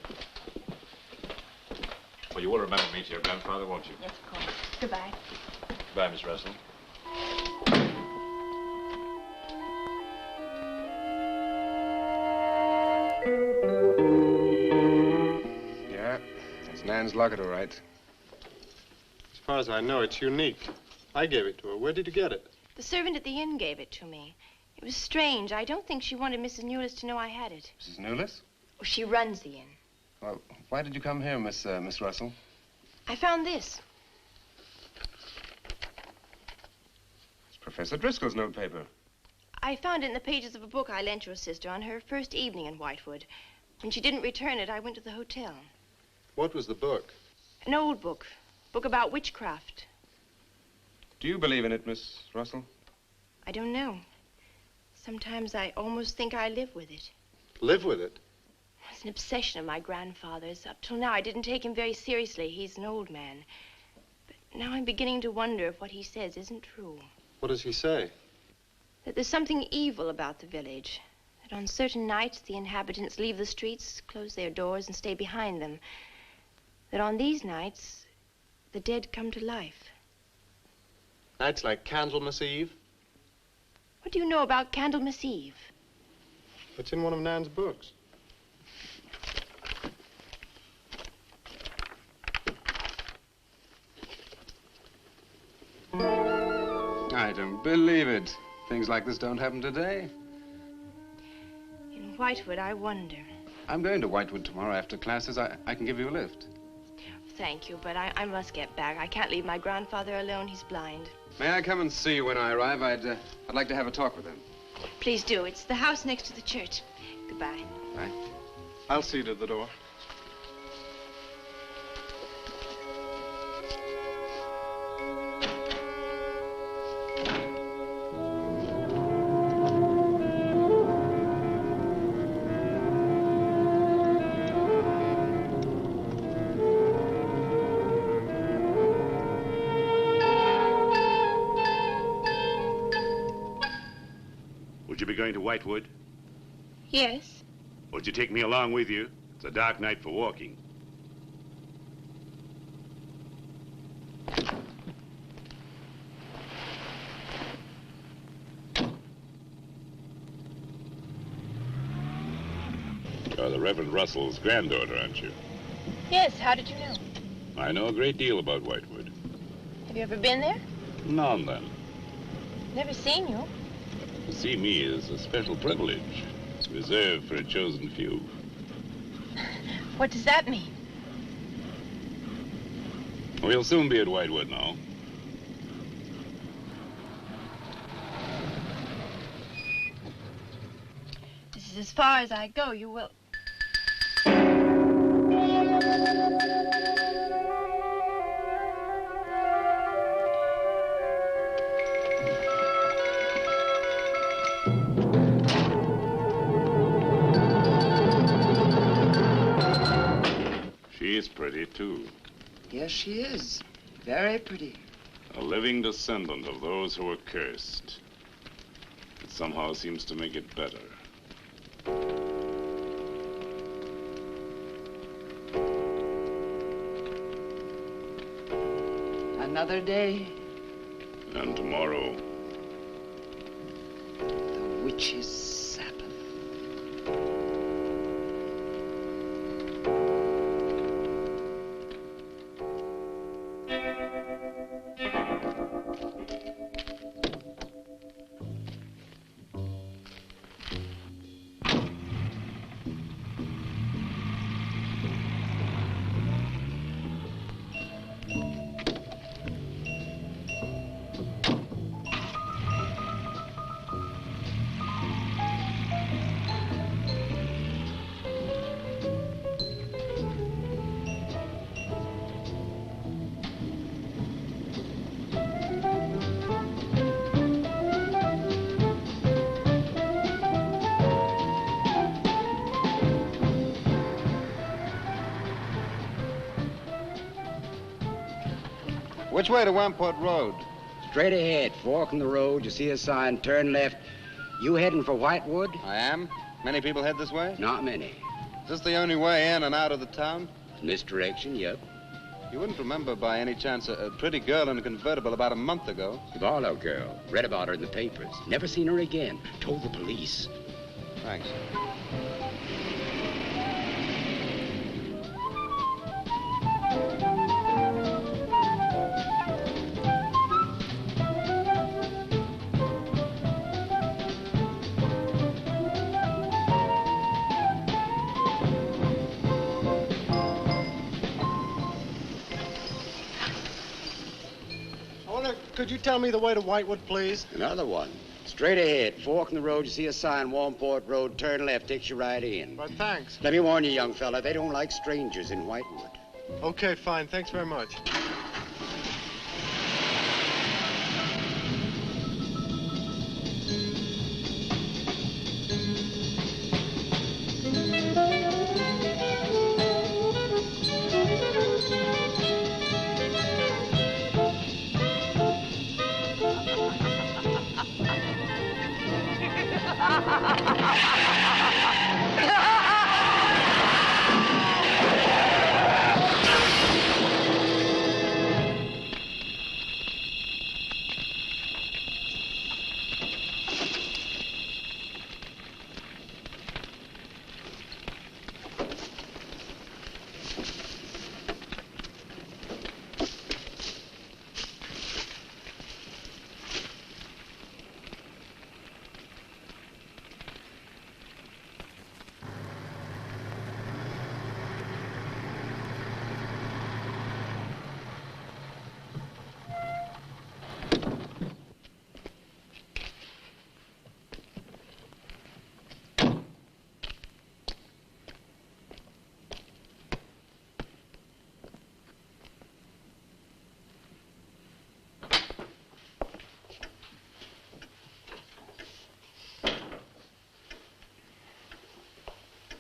Well, you will remember me to your grandfather, won't you? Yes, of course. Goodbye. Goodbye, Miss Russell. Yeah, that's Nan's locket, all right. As far as I know, it's unique. I gave it to her. Where did you get it? The servant at the inn gave it to me. It was strange. I don't think she wanted Mrs. Newless to know I had it. Mrs. Newless? Oh, she runs the inn. Well, why did you come here, Miss Russell? I found this. It's Professor Driscoll's notepaper. I found it in the pages of a book I lent your sister on her first evening in Whitewood. When she didn't return it, I went to the hotel. What was the book? An old book. Book about witchcraft. Do you believe in it, Miss Russell? I don't know. Sometimes I almost think I live with it. Live with it? It's an obsession of my grandfather's. Up till now, I didn't take him very seriously. He's an old man. But now I'm beginning to wonder if what he says isn't true. What does he say? That there's something evil about the village. That on certain nights, the inhabitants leave the streets, close their doors, and stay behind them. That on these nights, the dead come to life. Nights like Candlemas Eve? What do you know about Candlemas Eve? It's in one of Nan's books. I don't believe it. Things like this don't happen today. In Whitewood, I wonder. I'm going to Whitewood tomorrow after classes. I can give you a lift. Thank you, but I must get back. I can't leave my grandfather alone. He's blind. May I come and see you when I arrive? I'd like to have a talk with him. Please do. It's the house next to the church. Goodbye. Bye. I'll see you to the door. Would you be going to Whitewood? Yes. Would you take me along with you? It's a dark night for walking. You're the Reverend Russell's granddaughter, aren't you? Yes, how did you know? I know a great deal about Whitewood. Have you ever been there? Now and then. Never seen you. To see me is a special privilege. It's reserved for a chosen few. What does that mean? We'll soon be at Whitewood now. This is as far as I go. You will... She's pretty, too. Yes, she is. Very pretty. A living descendant of those who were cursed. It somehow seems to make it better. Another day. And tomorrow. The witch's Sabbath. Which way to Wamport Road? Straight ahead, fork in the road, you see a sign, turn left. You heading for Whitewood? I am. Many people head this way? Not many. Is this the only way in and out of the town? In this direction, yep. You wouldn't remember by any chance a pretty girl in a convertible about a month ago? The Barlow girl. Read about her in the papers. Never seen her again. Told the police. Thanks. Could you tell me the way to Whitewood, please? Another one. Straight ahead, fork in the road, you see a sign, Wamport Road, turn left, takes you right in. Well, thanks. Let me warn you, young fella, they don't like strangers in Whitewood. Okay, fine. Thanks very much.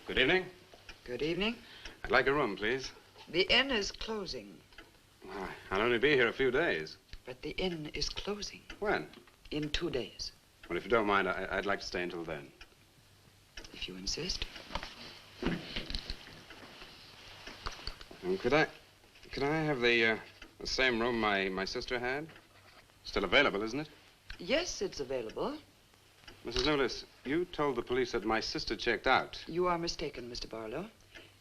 Good evening. Good evening. I'd like a room, please. The inn is closing. Why, I'll only be here a few days. But the inn is closing. When? In 2 days. Well, if you don't mind, I'd like to stay until then. If you insist. Could I have the same room my sister had? Still available, isn't it? Yes, it's available. Mrs. Newless, you told the police that my sister checked out. You are mistaken, Mr. Barlow.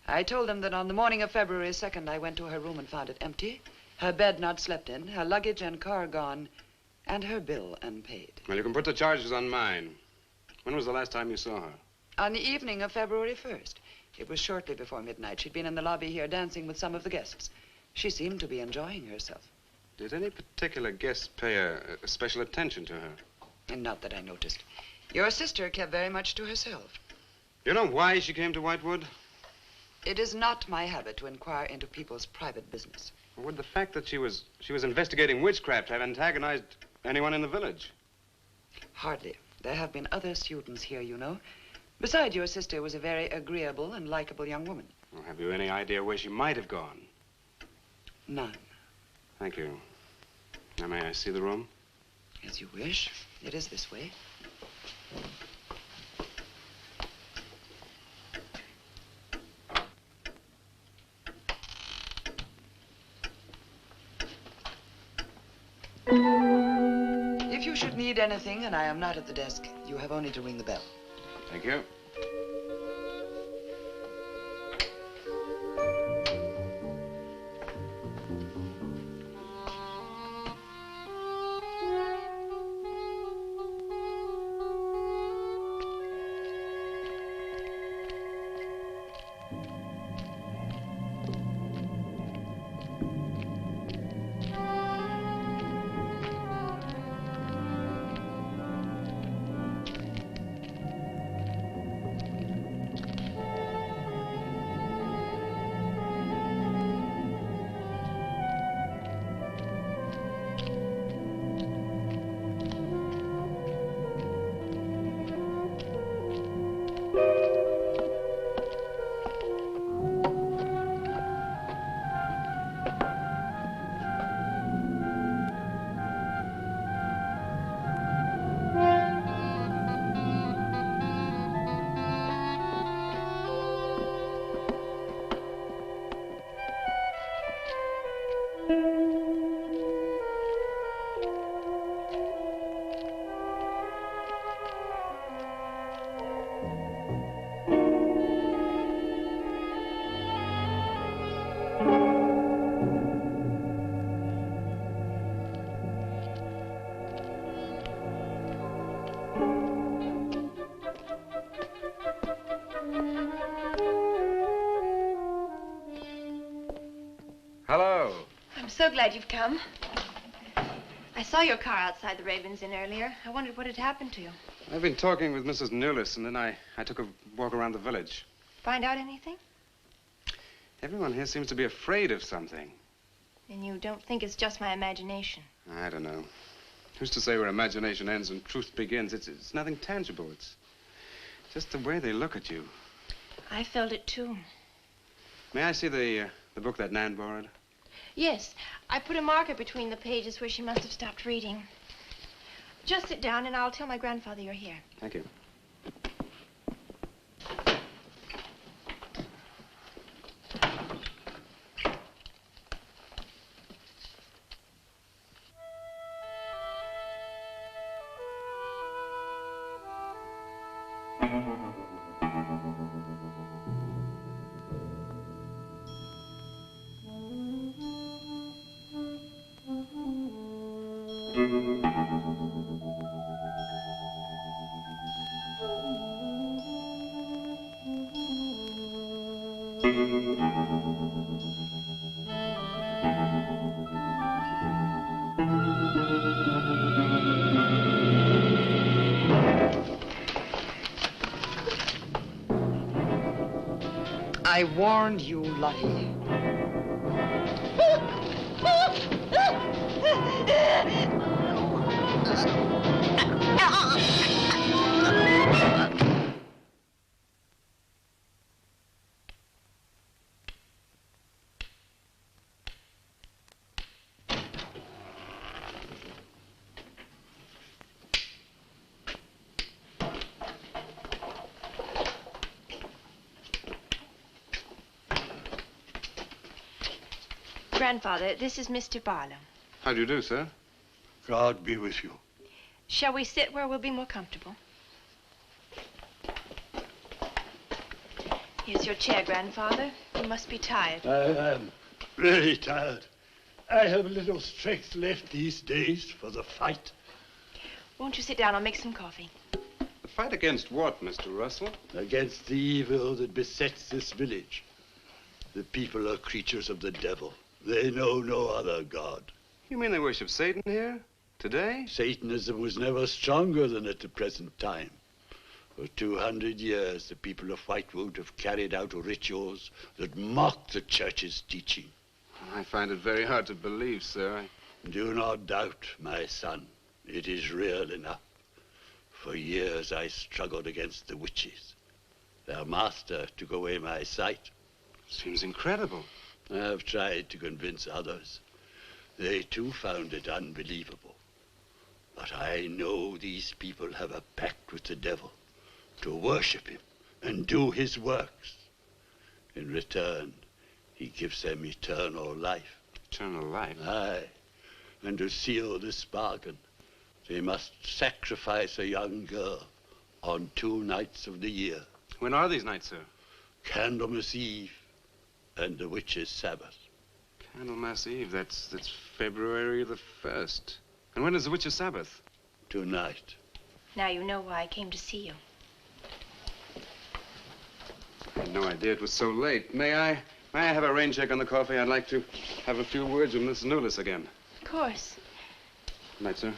I told them that on the morning of February 2nd, I went to her room and found it empty, her bed not slept in, her luggage and car gone, and her bill unpaid. Well, you can put the charges on mine. When was the last time you saw her? On the evening of February 1st. It was shortly before midnight. She'd been in the lobby here dancing with some of the guests. She seemed to be enjoying herself. Did any particular guest pay a special attention to her? And not that I noticed. Your sister kept very much to herself. You know why she came to Whitewood? It is not my habit to inquire into people's private business. Would the fact that she was investigating witchcraft have antagonized anyone in the village? Hardly. There have been other students here, you know. Besides, your sister was a very agreeable and likable young woman. Well, have you any idea where she might have gone? None. Thank you. Now, may I see the room? As you wish. It is this way. If you should need anything and I am not at the desk, you have only to ring the bell. Thank you. so glad you've come. I saw your car outside the Ravens Inn earlier. I wondered what had happened to you. I've been talking with Mrs. Newless, and then I took a walk around the village. Find out anything? Everyone here seems to be afraid of something. And you don't think it's just my imagination? I don't know. Who's to say where imagination ends and truth begins? It's nothing tangible. It's just the way they look at you. I felt it, too. May I see the book that Nan borrowed? Yes. I put a marker between the pages where she must have stopped reading. Just sit down and I'll tell my grandfather you're here. Thank you. I warned you, Lottie. Grandfather, this is Mr. Barlow. How do you do, sir? God be with you. Shall we sit where we'll be more comfortable? Here's your chair, Grandfather. You must be tired. I am really tired. I have little strength left these days for the fight. Won't you sit down? I'll make some coffee. The fight against what, Mr. Russell? Against the evil that besets this village. The people are creatures of the devil. They know no other God. You mean they worship Satan here? Today? Satanism was never stronger than at the present time. For 200 years, the people of Whitewood have carried out rituals that mock the church's teaching. I find it very hard to believe, sir. Do not doubt, my son. It is real enough. For years, I struggled against the witches. Their master took away my sight. Seems incredible. I have tried to convince others. They too found it unbelievable. But I know these people have a pact with the devil to worship him and do his works. In return, he gives them eternal life. Eternal life? Aye. And to seal this bargain, they must sacrifice a young girl on 2 nights of the year. When are these nights, sir? Candlemas Eve and the witch's Sabbath. Candlemas Eve, that's February the 1st. And when is the witch's Sabbath? Tonight. Now you know why I came to see you. I had no idea it was so late. May I have a rain check on the coffee? I'd like to have a few words with Miss Newless again. Of course. Good night, sir.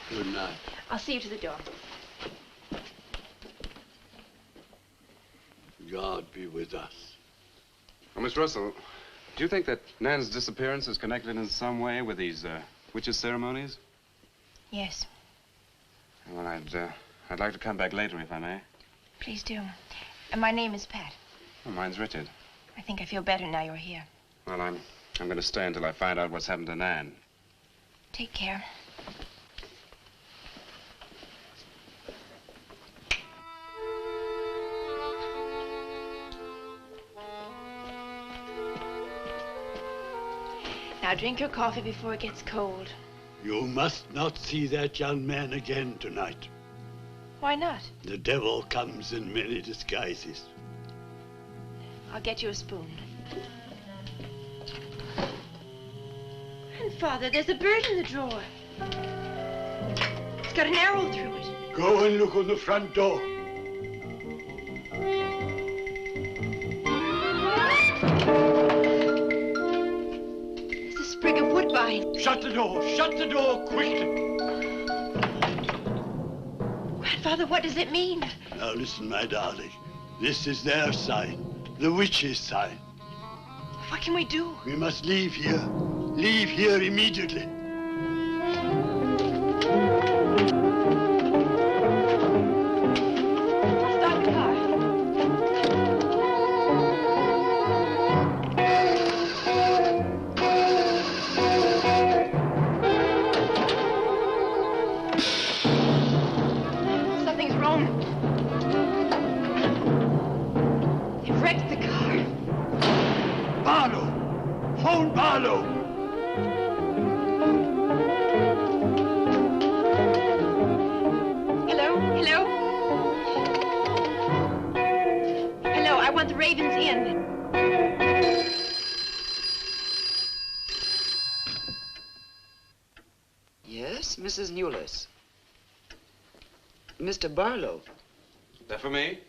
Good night. I'll see you to the door. God be with us. Oh, Miss Russell, do you think that Nan's disappearance is connected in some way with these witches' ceremonies? Yes. Well, I'd like to come back later, if I may. Please do. And my name is Pat. Oh, mine's Richard. I think I feel better now you're here. Well, I'm going to stay until I find out what's happened to Nan. Take care. Now drink your coffee before it gets cold. You must not see that young man again tonight. Why not? The devil comes in many disguises. I'll get you a spoon. Grandfather, there's a bird in the drawer. It's got an arrow through it. Go and look on the front door. There's a sprig of woodbine sign. Shut the door! Shut the door, quickly! Grandfather, what does it mean? Now listen, my darling. This is their sign. The witch's sign. What can we do? We must leave here. Leave here immediately. Stop the car. Something's wrong. They've wrecked the car. Barlow! Phone Barlow! Hello? Hello? Hello, I want the Ravens Inn. Yes, Mrs. Newless. Mr. Barlow. That for me?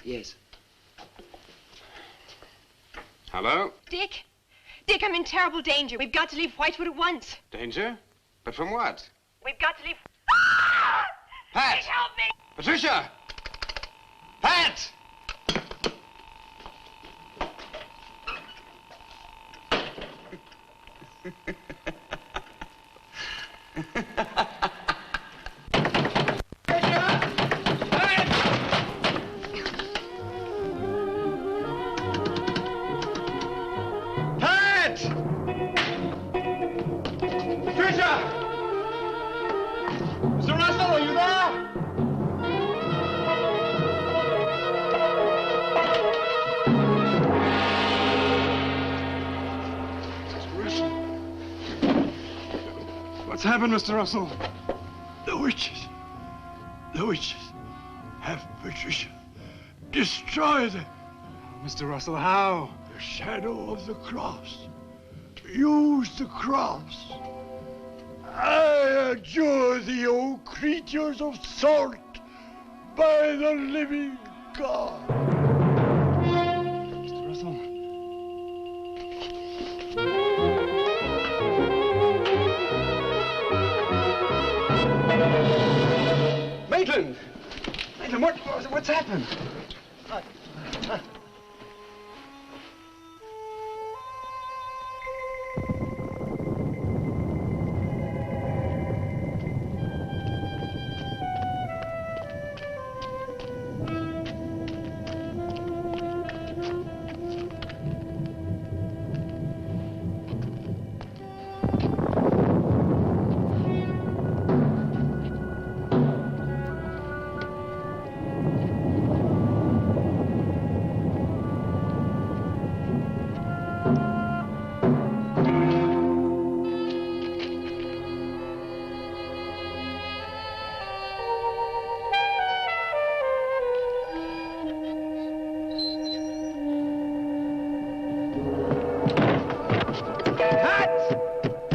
Yes. Hello? Dick? Dick, I'm in terrible danger. We've got to leave Whitewood at once. Danger? But from what? We've got to leave... Pat! Dick, help me! Patricia! Pat! Pat! Patricia! Mr. Russell, are you there? What's happened, Mr. Russell? The witches have Patricia. Destroy them. Mr. Russell, how? The shadow of the cross. Use the cross. I adjure thee, O creatures of salt, by the living God. Mr. Russell. Maitland! Maitland, what's happened?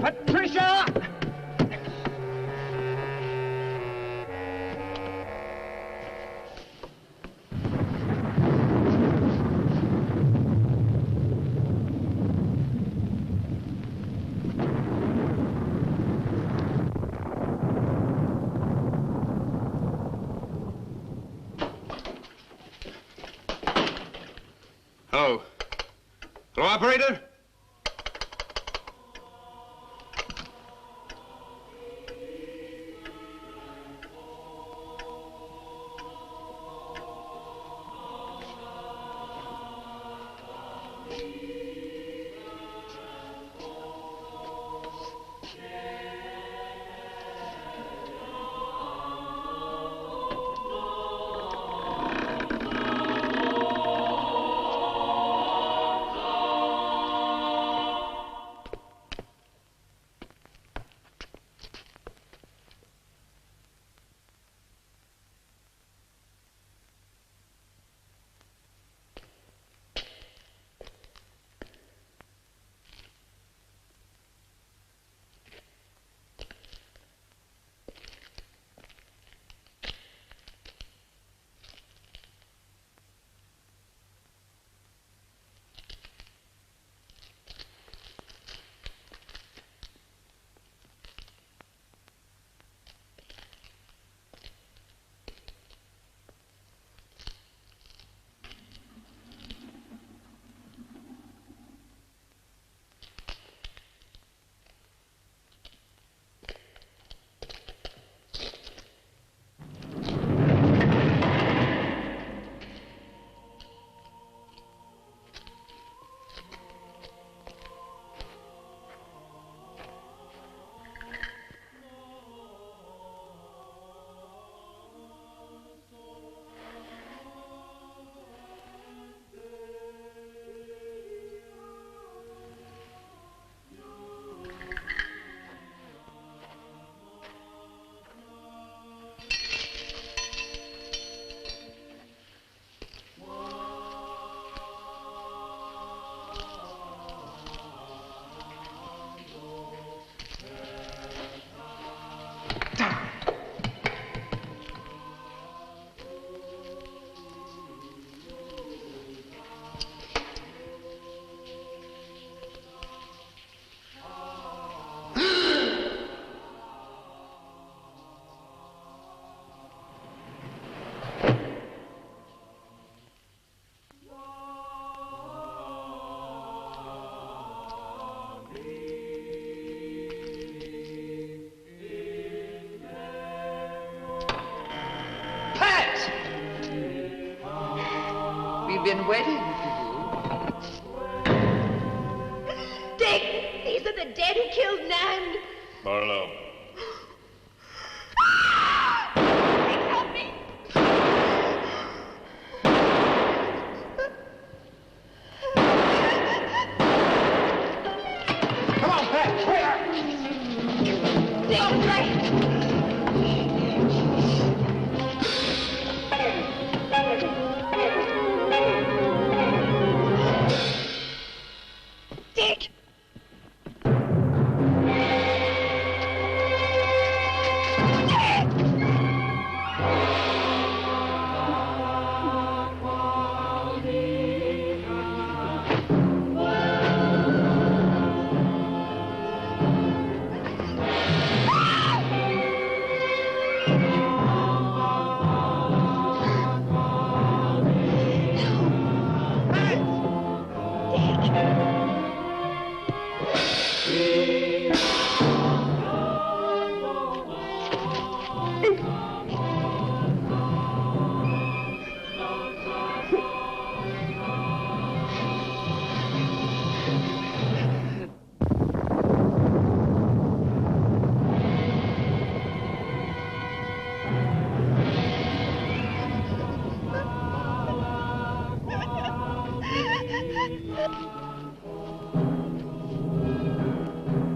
Patricia! Hello. Hello, operator? We've been waiting for you. Dick, these are the dead who killed Nan. Barlow. Help me. Come on, Pat. Dick, right. Dick!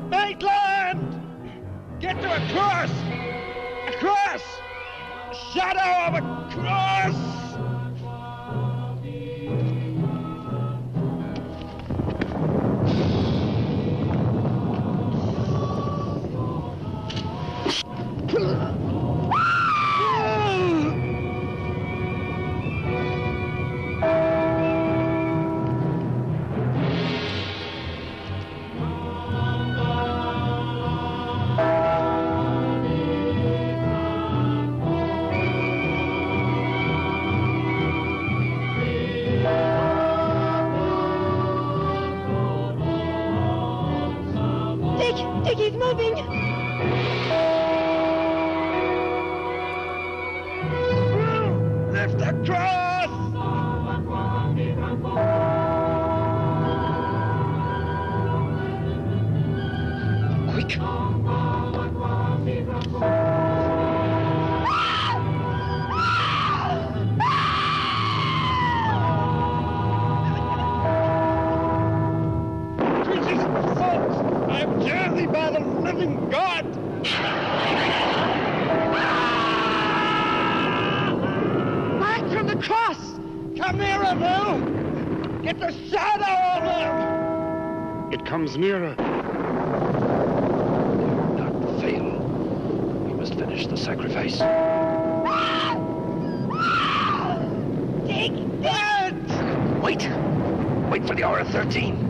Maitland! Get to a cross! A cross! A shadow of a cross! Dick, he's moving. Lift the cross! Quick. Jesus, folks! I'm journeyed by the living God! Back from the cross! Come nearer, Bill! Get the shadow of him! It comes nearer. Not fail. We must finish the sacrifice. Dick! Dead! Wait! Wait for the hour of 13.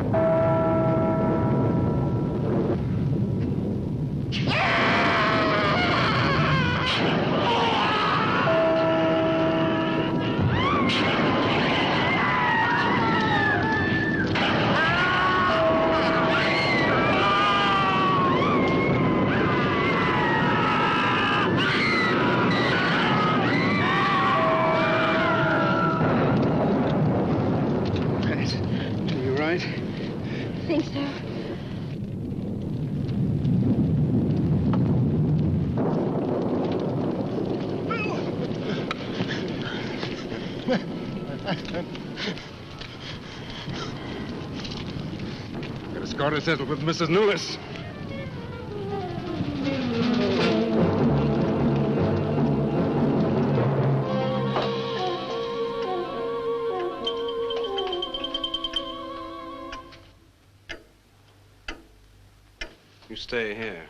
You right? I think so. Get a score to settle with Mrs. Lewis. You stay here.